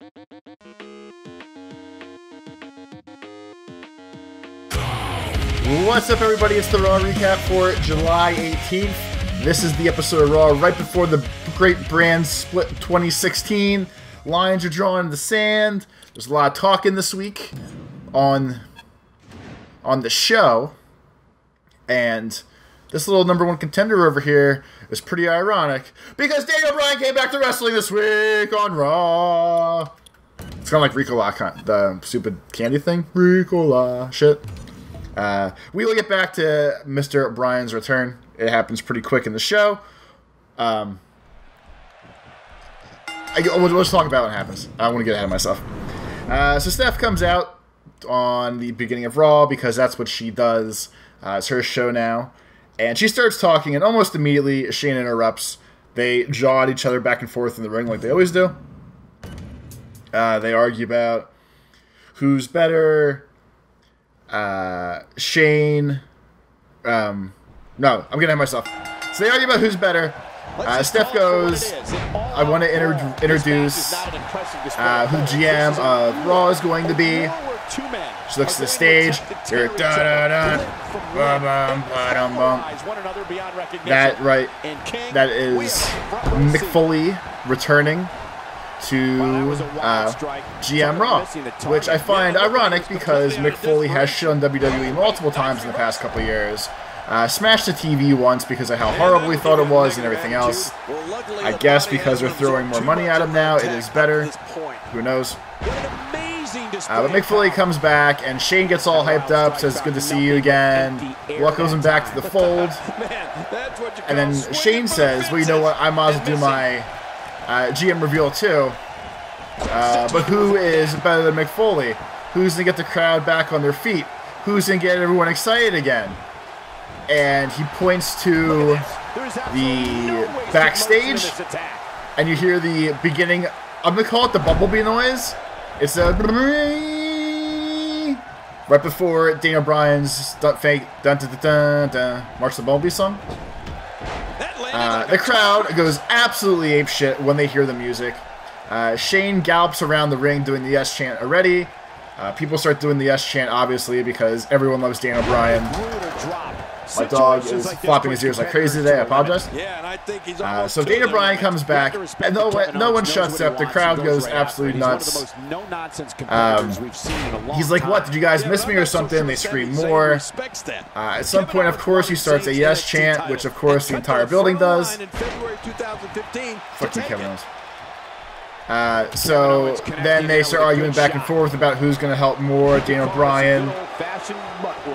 What's up, everybody? It's the Raw recap for July 18th. This is the episode of Raw right before the Great Brand Split 2016. Lines are drawn in the sand. There's a lot of talking this week on the show. And this little #1 contender over here is pretty ironic because Daniel Bryan came back to wrestling this week on Raw. It's kind of like Ricola, the stupid candy thing. Ricola shit. We will get back to Mr. Bryan's return. It happens pretty quick in the show. Let's talk about what happens. I don't want to get ahead of myself. So Steph comes out on the beginning of Raw because that's what she does. It's her show now. And she starts talking, and almost immediately Shane interrupts. They jaw at each other back and forth in the ring like they always do. They argue about who's better. Shane. No, I'm getting ahead of myself. So they argue about who's better. Steph goes, I want to introduce who GM of Raw is going to be. She looks at the stage. That, right, that is Mick Foley returning to GM Raw, which I find ironic because Mick Foley has shit on WWE multiple times in the past couple of years. Smashed the TV once because of how horrible he thought it was and everything else. I guess because they're throwing more money at him now, it is better. Who knows? But Mick Foley comes back, and Shane gets all hyped up, says, good to see you again, welcomes him back to the fold. And then Shane says, well, you know what, I might as well do my GM reveal too. But who is better than Mick Foley? Who's going to get the crowd back on their feet? Who's going to get everyone excited again? And he points to the backstage, and you hear the beginning, I'm going to call it the Bumblebee noise. It's a right before Daniel Bryan's fake March the Bumblebee song. The crowd goes absolutely apeshit when they hear the music. Shane gallops around the ring doing the yes chant already. People start doing the yes chant, obviously, because everyone loves Daniel Bryan. My dog is flopping his ears like crazy today. I apologize. So Daniel Bryan comes back, and no one shuts up. The crowd goes absolutely nuts. He's like, what, did you guys miss me or something? They scream more. At some point, of course, he starts a yes chant, which, of course, the entire building does. Fuck you, Kevin Owens. So then they start arguing back and forth about who's going to help more, Daniel Bryan,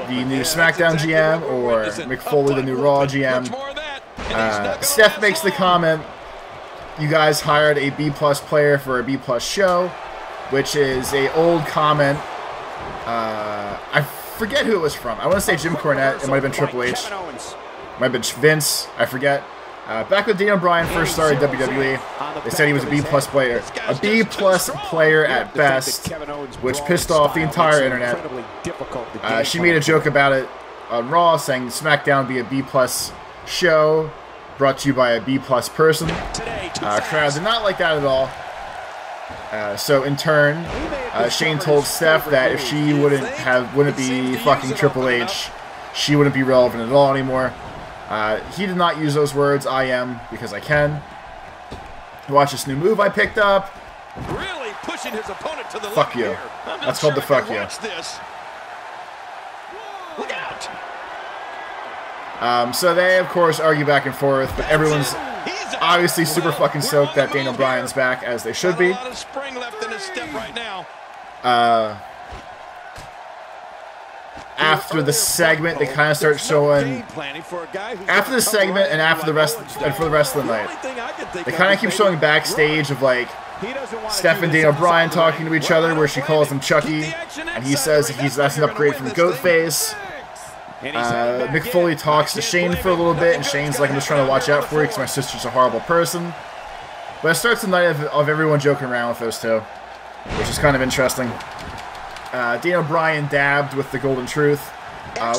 the new SmackDown GM, or Mick Foley, the new Raw GM. Steph makes the comment, you guys hired a B+ player for a B+ show, which is a old comment. I forget who it was from. I want to say Jim Cornette. It might have been Triple H. It might have been Vince. I forget. Back when Daniel Bryan first started WWE, they said he was a B+ player. A B+ player at best, which pissed off the entire internet. She made a joke about it on Raw, saying SmackDown would be a B+ show, brought to you by a B+ person. Crowd did not like that at all. So in turn, Shane told Steph that if she wouldn't be fucking Triple H, she wouldn't be relevant at all anymore. He did not use those words. I am, because I can. Watch this new move I picked up. Really pushing his opponent to the fuck you. That's called the fuck you. Look out. So they, of course, argue back and forth, but everyone's obviously super fucking stoked that Daniel Bryan's back, as they should be. After the segment, they kind of start showing. After the segment and after the rest, and for the rest of the night, they kind of keep showing backstage of like Steph and Daniel Bryan talking to each other, where she calls him Chucky, and he says that's an upgrade from Goatface. Mick Foley talks to Shane for a little bit, and Shane's like, I'm just trying to watch out for you because my sister's a horrible person. But it starts the night of everyone joking around with those two, which is kind of interesting. Daniel Bryan dabbed with the Golden Truth.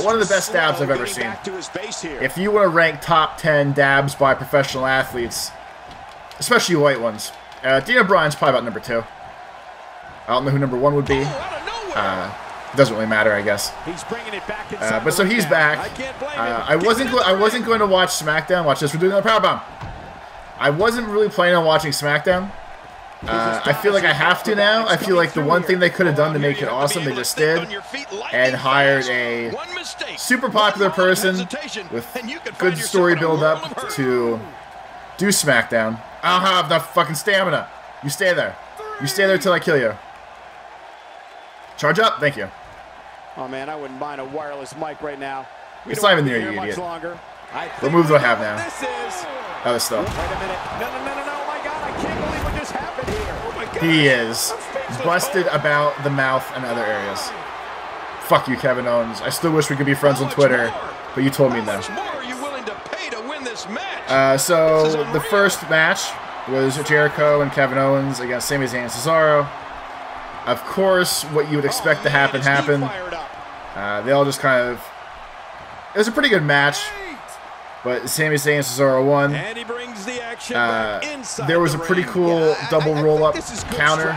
One of the best dabs I've ever seen. If you want to rank top 10 dabs by professional athletes, especially white ones, Daniel Bryan's probably about number 2. I don't know who number 1 would be. Doesn't really matter, I guess. But so he's back. I wasn't going to watch SmackDown. Watch this. We're doing another powerbomb. I wasn't really planning on watching SmackDown. I feel like I have to now. I feel like the one thing they could have done to make it awesome, they just did, and hired a super popular person with good story build-up to do SmackDown. I don't have enough fucking stamina. You stay there. You stay there till I kill you. Charge up. Thank you. Oh man, I wouldn't mind a wireless mic right now. It's not even near you, idiot. What moves do I have now? Other stuff. Wait a minute. No, oh my god, I can't believe what just happened here. Oh my god. He is busted about the mouth and other areas. Fuck you, Kevin Owens. I still wish we could be friends on Twitter, but you told me no. So the first match was Jericho and Kevin Owens against Sami Zayn and Cesaro. Of course, what you would expect to happen happened. They all just kind of... It was a pretty good match, but Sami Zayn and Cesaro won. There was a pretty cool double roll-up counter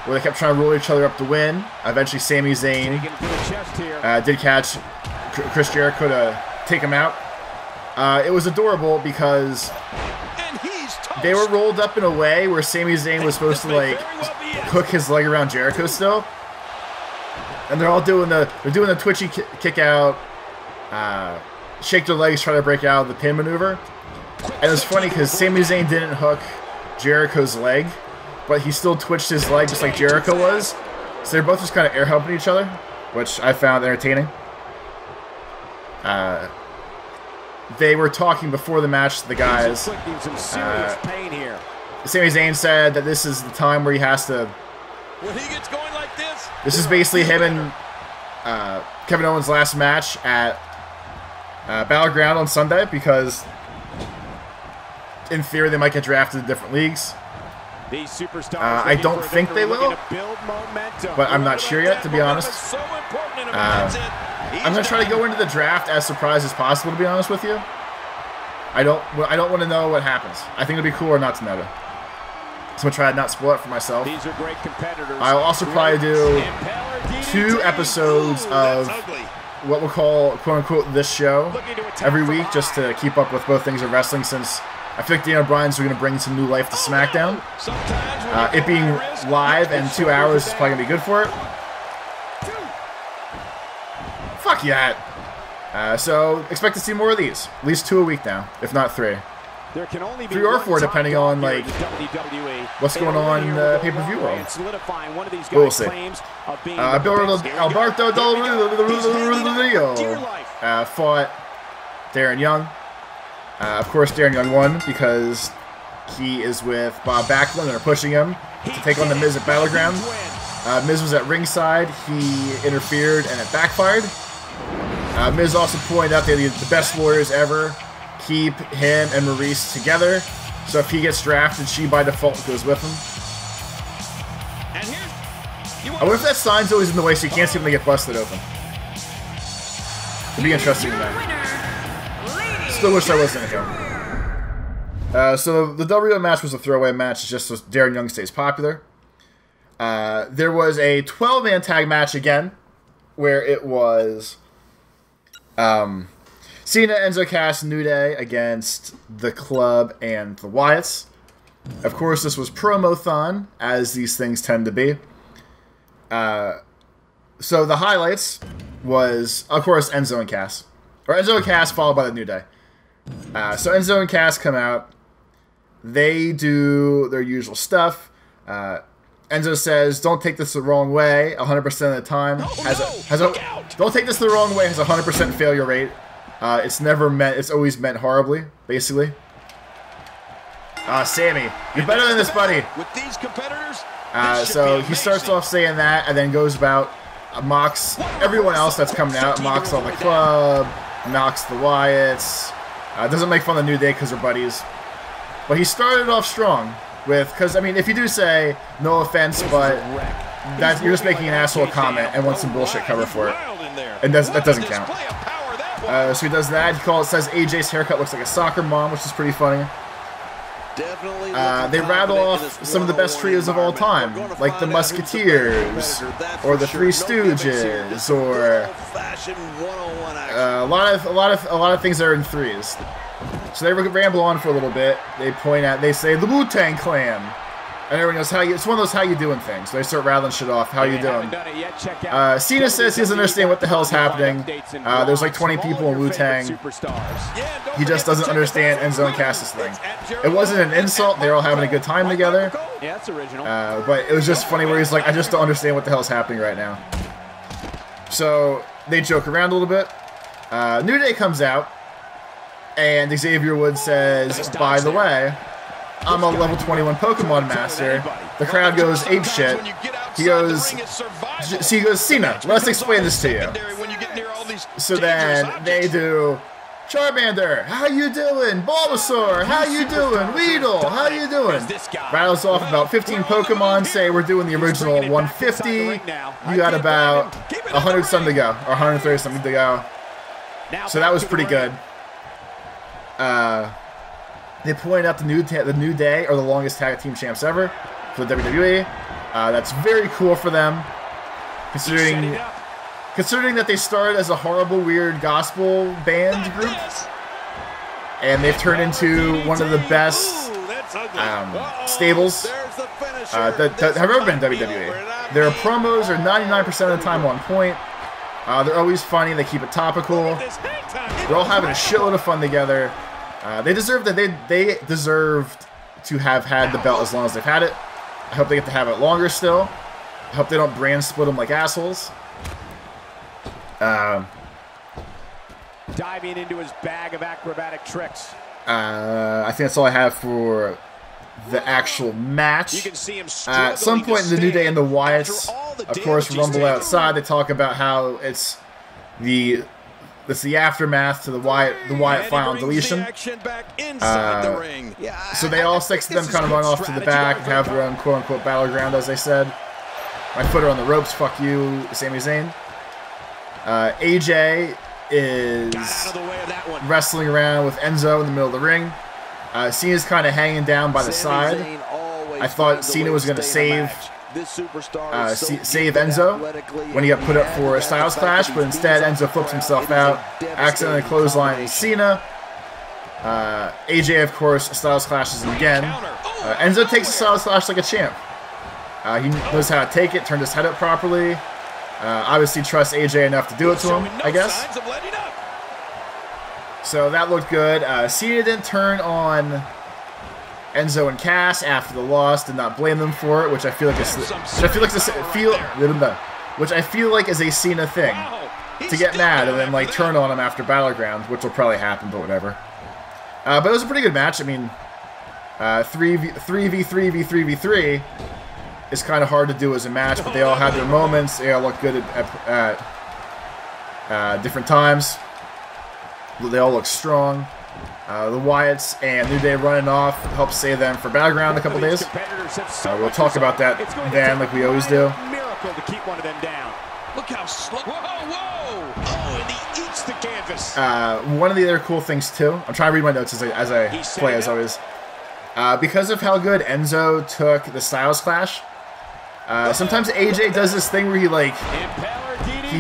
where they kept trying to roll each other up to win. Eventually, Sami Zayn did catch Chris Jericho to take him out. It was adorable because they were rolled up in a way where Sami Zayn was supposed to, like, hook his leg around Jericho still. And they're all doing the twitchy kick out, shake their legs, try to break out of the pin maneuver. And it's funny because Sami Zayn didn't hook Jericho's leg, but he still twitched his leg just like Jericho was. So they're both just kind of air helping each other, which I found entertaining. They were talking before the match to the guys. Sami Zayn said that this is the time where he has to... When he gets going like this is basically him and Kevin Owens' last match at Battleground on Sunday, because in theory they might get drafted to different leagues. I don't think they will, but I'm not sure yet, to be honest. I'm going to try to go into the draft as surprised as possible, to be honest with you. I don't want to know what happens. I think it'd be cooler not to know it. So I'm going to try to not spoil it for myself. These are great competitors. I'll also probably do 2 episodes of what we'll call, quote-unquote, this show every week, just to keep up with both things of wrestling, since I feel like Daniel Bryan's going to bring some new life to SmackDown. It being live and 2 hours is probably going to be good for it. Fuck yeah. So expect to see more of these. At least 2 a week now, if not 3. 3 or 4, depending on like what's going on in the pay-per-view world. We'll see. Alberto fought Darren Young. Of course, Darren Young won because he is with Bob Backlund and are pushing him to take on the Miz at Battleground. Miz was at ringside. He interfered and it backfired. Miz also pointed out that the best lawyers ever keep him and Maurice together. So if he gets drafted, she by default goes with him. I wonder if that sign's always in the way so you can't see when they get busted open. It'd be interesting to know. Still wish I wasn't him. So the WO match was a throwaway match, just so Darren Young stays popular. There was a 12-man tag match again, where it was Cena, Enzo, Cass, New Day against the Club and the Wyatts. Of course, this was promo-thon, as these things tend to be. So the highlights was, of course, Enzo and Cass. Or Enzo and Cass followed by the New Day. So Enzo and Cass come out. They do their usual stuff. Enzo says, "Don't take this the wrong way." 100% of the time, don't take this the wrong way. Has a 100% failure rate. It's never meant. It's always meant horribly, basically. Sami, you're better than this, buddy. With these competitors, so he starts off saying that, and then goes about mocks everyone else that's coming out. Mocks all the Club, mocks the Wyatts. Doesn't make fun of the New Day because they're buddies. But he started off strong with, because I mean, if you do say no offense, but that you're just making an asshole comment and want some bullshit cover for it, and that doesn't count. So he does that. He says AJ's haircut looks like a soccer mom, which is pretty funny. They rattle off some of the best trios of all time, like the Musketeers, or the Three Stooges, or a lot of things that are in threes. So they ramble on for a little bit. They say the Wu-Tang Clan. And everyone knows it's one of those how you doing things. They start rattling shit off. How you doing? Cena says he doesn't understand what the hell's happening. There's like 20 people in Wu-Tang. He just doesn't understand Enzo and Cass's thing. It wasn't an insult. They're all having a good time together. But it was just funny where he's like, I just don't understand what the hell's happening right now. So they joke around a little bit. New Day comes out. And Xavier Woods says, by the way, I'm a level 21 Pokemon master. The crowd goes apeshit. He goes, Cena, let's explain this to you. So then they do, Charmander, how you doing? Bulbasaur, how you doing? Weedle, how you doing? Rattles off about 15 Pokemon, say we're doing the original 150. You got about 100 something to go, or 130 something to go. So that was pretty good. They point out the New Day are the longest tag team champs ever for the WWE. That's very cool for them, considering that they started as a horrible, weird gospel band group, and they've turned into one of the best stables that have ever been in WWE. Their promos are 99% of the time on point. They're always funny. They keep it topical. They're all having a shitload of fun together. They deserved to have had the belt as long as they've had it. I hope they get to have it longer still. I hope they don't brand split them like assholes. Diving into his bag of acrobatic tricks. I think that's all I have for the actual match. You can see him at some point in the New Day and the Wyatts, of course, rumble outside. They talk about how it's the aftermath to the Wyatt final deletion. So they all 6 of them kind of run off to the back and have their own quote-unquote battleground, as they said. My foot are on the ropes, fuck you, Sami Zayn. AJ is wrestling around with Enzo in the middle of the ring. Cena's kind of hanging down by the side. I thought Cena was going to save Enzo when he got put up for a Styles Clash, but instead Enzo flips himself out, accidentally clotheslines Cena. AJ, of course, Styles Clashes him again. Enzo takes a Styles Clash like a champ. He knows how to take it, turned his head up properly. Obviously trusts AJ enough to do it to him, I guess. So that looked good. Cena didn't turn on Enzo and Cass after the loss, did not blame them for it, which I feel like is a Cena thing, to get mad and then like turn on him after Battleground, which will probably happen, but whatever. But it was a pretty good match. I mean, 3v3 is kind of hard to do as a match, but they all had their moments. They all looked good at different times. They all look strong. The Wyatts and New Day running off helped save them for Battleground a couple days. We'll talk about that then, like we always do. Miracle to keep one of them down. Look how slow. Whoa! Oh, and he eats the canvas. One of the other cool things too. I'm trying to read my notes as I play, as always. Because of how good Enzo took the Styles Clash, sometimes AJ does this thing where he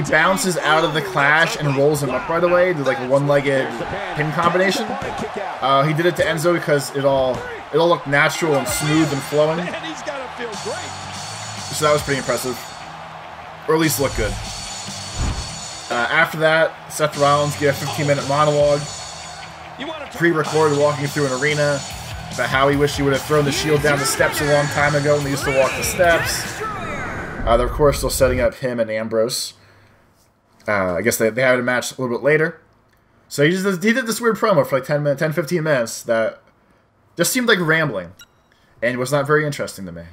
bounces out of the Clash and rolls him up right away, do like a one-legged pin combination. He did it to Enzo because it all looked natural and smooth and flowing. So that was pretty impressive, or at least looked good. After that, Seth Rollins gave a 15-minute monologue, pre-recorded, walking through an arena about how he wished he would have thrown the Shield down the steps a long time ago when they used to walk the steps. They're of course still setting up him and Ambrose. I guess they had a match a little bit later. So he did this weird promo for like 10-15 minutes that just seemed like rambling and was not very interesting to me.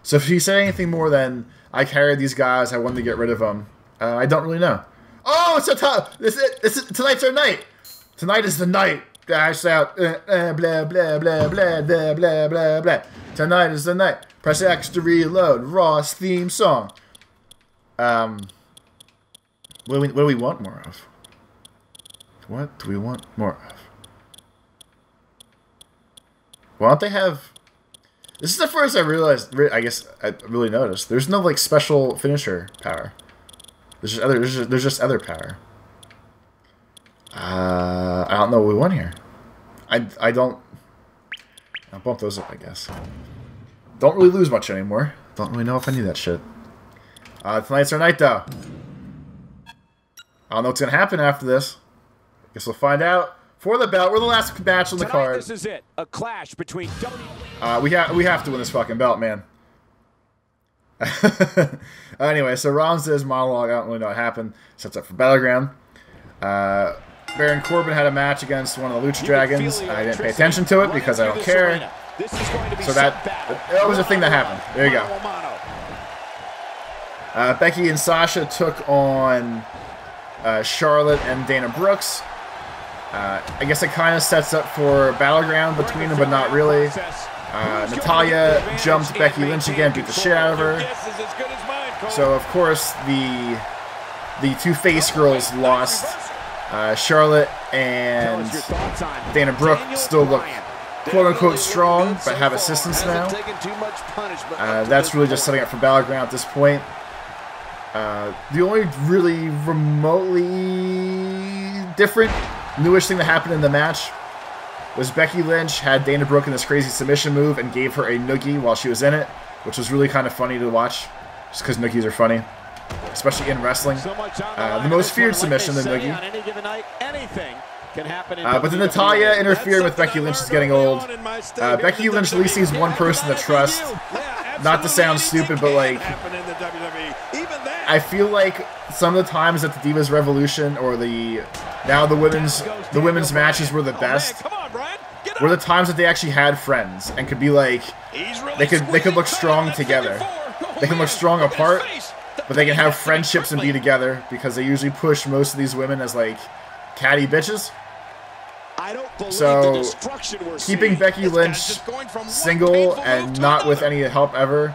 So if he said anything more than, I carried these guys, I wanted to get rid of them, I don't really know. Oh, it's so tough! Tonight's our night! Tonight is the night! Guys out, blah, blah, blah, blah, blah, blah, blah, blah. Tonight is the night. Press X to reload. Ross theme song. What do we want more of? What do we want more of? Why don't they have... This is the first I realized, I guess I really noticed. There's no, like, special finisher power. There's just other power. I don't know what we want here. I don't... I'll bump those up, I guess. Don't really lose much anymore. Don't really know if I need that shit. Tonight's our night, though. I don't know what's going to happen after this. Guess we'll find out. For the belt, we're the last match on the card. This is it. A clash between we have to win this fucking belt, man. Anyway, so Rollins does monologue. I don't really know what happened. Sets up for Battleground. Baron Corbin had a match against one of the Lucha Dragons. I didn't pay attention to it because I don't care. So that was a thing that happened. There you go. Becky and Sasha took on Charlotte and Dana Brooks. I guess it kind of sets up for Battleground between them, but not really. Natalya jumped Becky Lynch again, beat the shit out of her. So, of course, the two face girls lost. Charlotte and Dana Brooke still look quote-unquote strong, but have assistants now. That's really just setting up for Battleground at this point. The only really remotely different, newish thing that happened in the match was Becky Lynch had Dana Brooke in this crazy submission move and gave her a noogie while she was in it, which was really kind of funny to watch, just because noogies are funny, especially in wrestling. The most feared submission, the noogie. But then Natalya interfering with Becky Lynch is getting old. Becky Lynch at least needs one person to trust. Not to sound stupid, but like, I feel like some of the times at the Divas Revolution or the women's matches were the best. Were the times that they actually had friends and could be like, they could look strong together. They can look strong apart, but they can have friendships and be together because they usually push most of these women as like catty bitches. So, keeping Becky Lynch single and not with any help ever,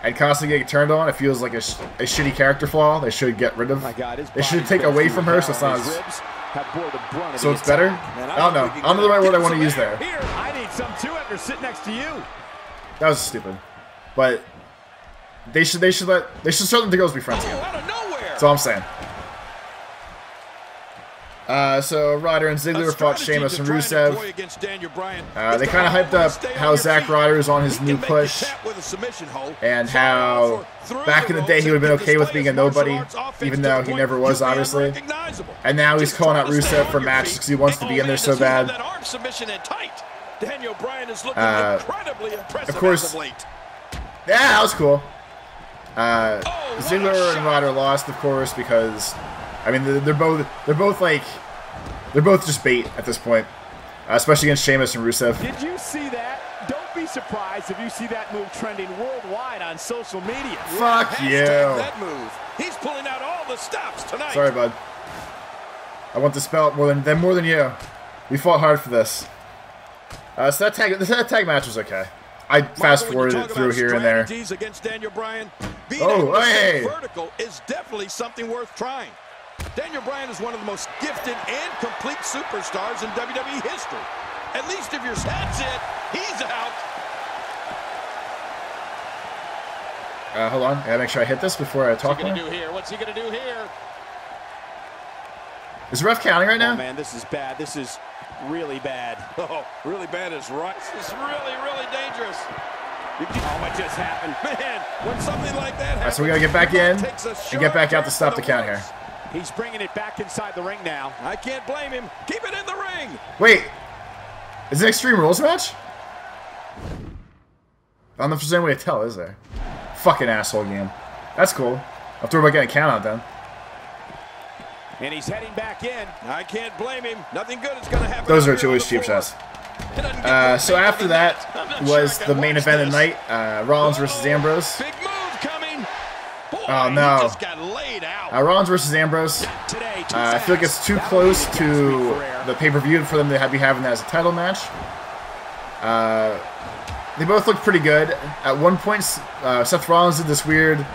and constantly getting turned on, it feels like a shitty character flaw. They should get rid of. They should take away from her, so it's not as. So it's better. I don't know. I don't know the right word I want to use there. I need some too after sitting next to you. That was stupid, but they should start letting the girls be friends again. That's all I'm saying. So Ryder and Ziggler fought Sheamus and Rusev. They kind of hyped up how Zack Ryder is on his new push, and how back in the day he would have been okay with being a nobody, even though he never was, obviously. And now he's calling out Rusev for matches because he wants to be in there so bad. Of course, yeah, that was cool. Ziggler and Ryder lost, of course, because I mean they're both just bait at this point, especially against Sheamus and Rusev. Did you see that? Don't be surprised if you see that move trending worldwide on social media. Fuck you. That move. He's pulling out all the stops tonight. Sorry, bud. I want this belt more than you. We fought hard for this. So that tag match was okay. I fast forwarded it through here and there. Oh, hey! Vertical is definitely something worth trying. Daniel Bryan is one of the most gifted and complete superstars in WWE history. At least if your that's it, he's out. Hold on. I gotta make sure I hit this before I talk more. What's he gonna do here? Is the ref counting right now? Oh, man, this is bad. This is really bad. Oh, really bad is right. This is really, really dangerous. Oh, what just happened? Man, when something like that happens, all right, so we gotta get back in and get back out to stop the count here. He's bringing it back inside the ring now. I can't blame him. Keep it in the ring. Wait, is it an Extreme Rules match? I don't know if there's any way to tell, is there? Fucking asshole game. That's cool. I'll throw about getting a count out then. And he's heading back in. I can't blame him. Nothing good is going to happen. Those are two cheap shots. So after that was the main event of the night, Rollins versus Ambrose. Big move coming. Boy, Oh no. He just got laid out. Rollins versus Ambrose. I feel like it's too close to the pay-per-view for them to be having that as a title match. They both looked pretty good. At one point, Seth Rollins did this weird...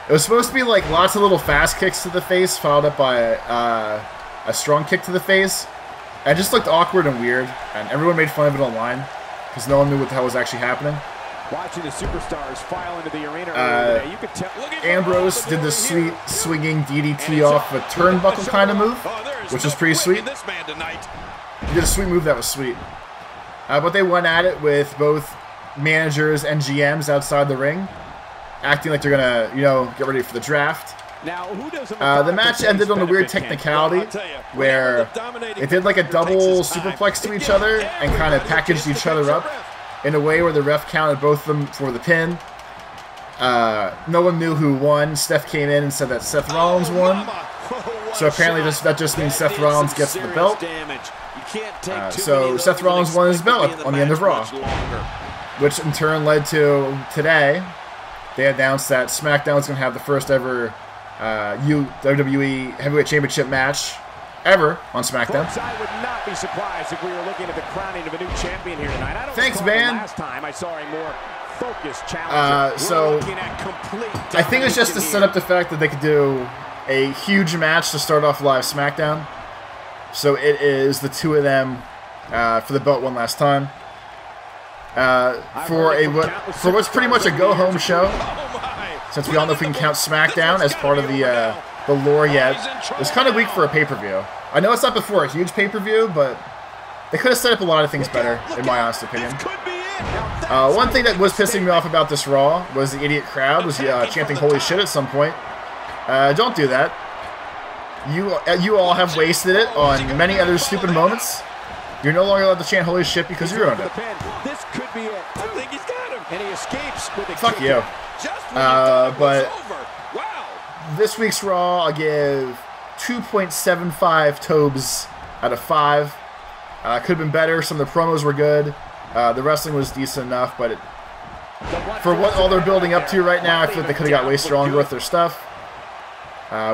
It was supposed to be like lots of little fast kicks to the face, followed up by a strong kick to the face. And it just looked awkward and weird, and everyone made fun of it online. because no one knew what the hell was actually happening. Watching the superstars file into the arena, you could tell. Ambrose did the sweet swinging DDT off a turnbuckle kind of move, which was pretty sweet. He did a sweet move that was sweet. But they went at it with both managers and GMs outside the ring, acting like they're gonna, you know, get ready for the draft. Now, the match ended on a weird technicality where it did like a double superplex to each other and kind of packaged each other up in a way where the ref counted both of them for the pin. No one knew who won. Steph came in and said that Seth Rollins won. So apparently that just means Seth Rollins gets the belt. So Seth Rollins won his belt on the end of Raw, which in turn led to today. They announced that SmackDown is going to have the first ever WWE Heavyweight Championship match ever on SmackDown. I would not be surprised if we were looking at the crowning of a new champion here tonight. I don't Thanks, man. last time I saw a more focused challenger. So I think it's just to set up the fact that they could do a huge match to start off live SmackDown. So it is the two of them for the belt one last time. For what's pretty much a go-home show, since we all know if we can count SmackDown as part of the lore yet. It's kind of weak for a pay-per-view. I know it's not before a huge pay-per-view, but they could have set up a lot of things better, in my honest opinion. One thing that was pissing me off about this Raw was the idiot crowd was chanting "Holy shit" at some point. Don't do that. You all have wasted it on many other stupid moments. You're no longer allowed to chant "Holy shit" because you ruined it. This could be it. I think he's got him. And he escapes with a Fuck you. But this week's Raw, I'll give 2.75 Tobes out of 5. Could have been better. Some of the promos were good. The wrestling was decent enough, but for what all they're building up to right now, I feel like they could have got way stronger with their stuff.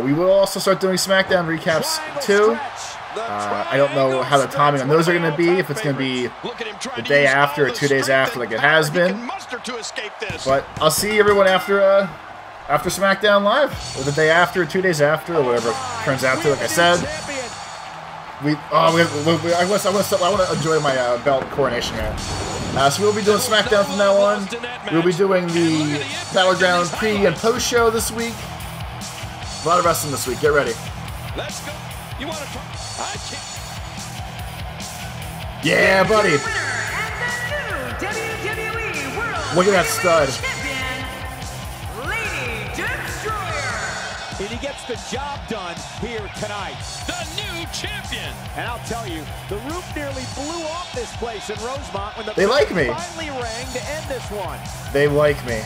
We will also start doing SmackDown recaps too. I don't know how the timing on those are going to be, if it's going to be the day after or 2 days after like it has been. But I'll see everyone after SmackDown Live, or the day after, or 2 days after, or whatever it turns out to. Like I said, I want to enjoy my belt coronation here. So we'll be doing SmackDown from now on. We'll be doing the Battleground pre and post show this week. A lot of wrestling this week. Get ready. Let's go. You want to talk? Yeah, buddy. Look at that stud. And he gets the job done here tonight. The new champion. And I'll tell you, the roof nearly blew off this place in Rosemont when the they like me. finally rang to end this one. They like me.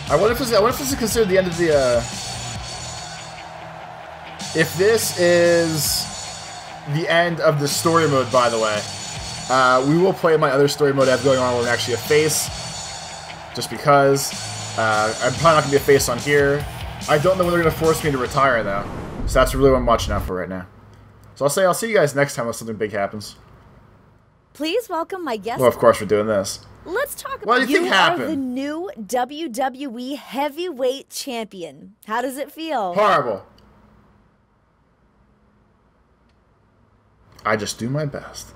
I wonder if this is considered the end of the. If this is the end of the story mode, by the way, we will play my other story mode I have going on where I'm actually a face, just because. I'm probably not going to be a face on here. I don't know when they're going to force me to retire, though. So that's really what I'm watching out for right now. So I'll see you guys next time if something big happens. Please welcome my guest. Well, of course we're doing this. Let's talk about what do you think happened? Are the new WWE Heavyweight Champion. How does it feel? Horrible. I just do my best.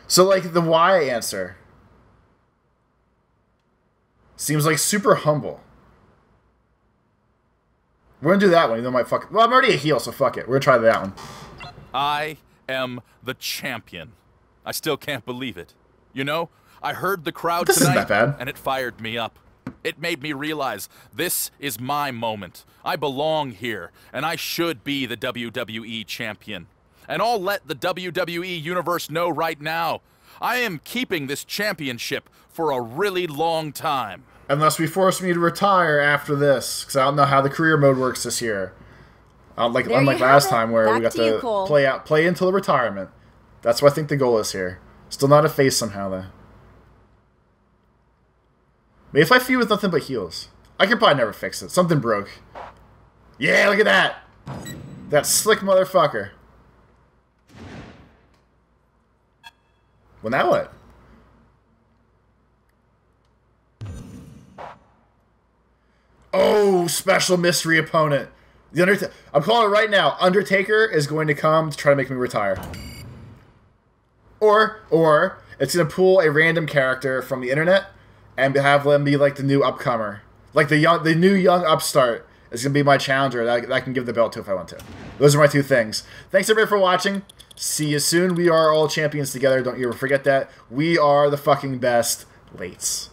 So, like, the why answer seems like super humble. We're gonna do that one. You know, might fuck. Well, I'm already a heel, so fuck it. We're gonna try that one. I am the champion. I still can't believe it. You know, I heard the crowd this tonight, isn't that bad. And it fired me up. It made me realize this is my moment. I belong here, and I should be the WWE champion. And I'll let the WWE Universe know right now. I am keeping this championship for a really long time. Unless we force me to retire after this, because I don't know how the career mode works this year. Unlike last time where we got to play until retirement. That's what I think the goal is here. Still not a face somehow, though. Maybe if I feud with nothing but heels. I could probably never fix it. Something broke. Yeah, look at that. That slick motherfucker. Well, now what? Oh, special mystery opponent. I'm calling it right now. Undertaker is going to come to try to make me retire. Or it's going to pull a random character from the internet and have them be like the new upcomer. Like the new young upstart is going to be my challenger that I can give the belt to if I want to. Those are my two things. Thanks everybody for watching. See you soon. We are all champions together. Don't you ever forget that. We are the fucking best. Lates.